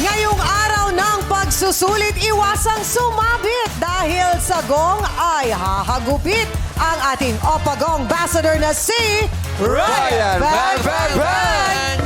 Ngayong araw ng pagsusulit, iwasang sumabit dahil sa gong ay hahagupit ang ating Opagong ambassador na si Ryan Van Van Van!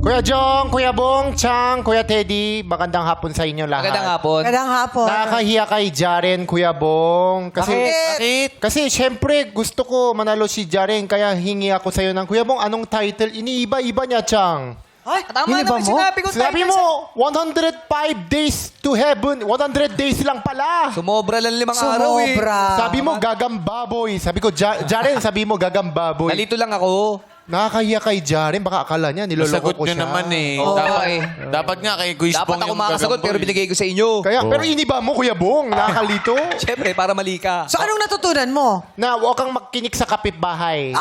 Kuya Jong, Kuya Bong, Chang, Kuya Teddy, magandang hapon sa inyo lahat. Magandang hapon. Magandang hapon. Nakakahiya kay Jaren, Kuya Bong. Bakit? Kasi syempre gusto ko manalo si Jaren, kaya hingi ako sa'yo ng Kuya Bong. Anong title? Iniiba-iba niya, Chang. Ay, Tama hiniba naman mo? sinabi ko. Sinabi mo, 105 days to heaven. 100 days lang pala. Sumobra lang 5 araw eh. Sumobra. Sabi mo, gagambaboy. Sabi ko, Jaren, sabi mo, gagambaboy. Nalito lang ako. Nakakahiya kay Jaren. Baka akala niya, niloloko Sagot ko nyo siya. naman eh. Oo, dapat, eh. dapat nga kay Quiz Dapat Bong ako yung makasagot pero gagamboy. binigay ko sa inyo. Kaya, pero iniba mo, Kuya Bong. Nakakalito. Siyempre, para mali ka. So, anong natutunan mo? Na huwag kang makinig sa kapitbahay.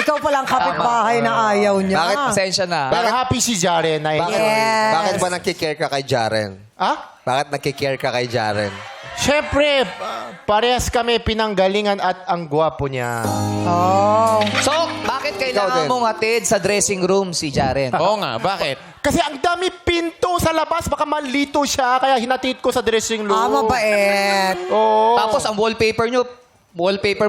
Ikaw palang kapitbahay na ayaw niya. Bakit? Pasensya na. Pero happy si Jaren. Na Bakit, Yes. bakit ba nakikare ka kay Jaren? Ah? Bakit nakikare ka kay Jaren? Siyempre, parehas kami pinanggalingan at ang gwapo niya. Oh. So, bakit Ikaw kailangan din. mong hatid sa dressing room si Jaren? Oo nga, bakit? Kasi ang dami pinto sa labas, baka malito siya, kaya hinatid ko sa dressing room. Mabait. Oo. Tapos ang wallpaper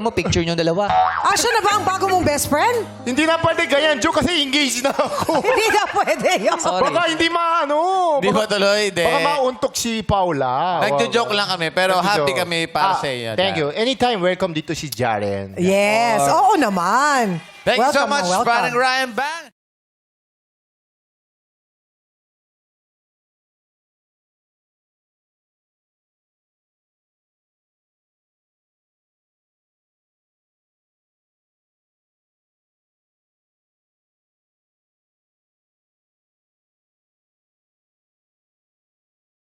mo, picture nyo dalawa. Siya na ba ang bago mong best friend? Hindi na pwede ganyan, Joe, kasi engaged na ako. Hindi na pwede yun. Sorry. Baka hindi maano. Di ba tuloy? Di. Baka mauntok si Paula. Nagjo-joke lang kami, pero happy Nagjo-joke. kami para sa iyo. Thank you. Anytime, welcome dito si Jaren. Yes. Oo naman. Thank you so Welcome na much, welcome. Parang Ryan Bang.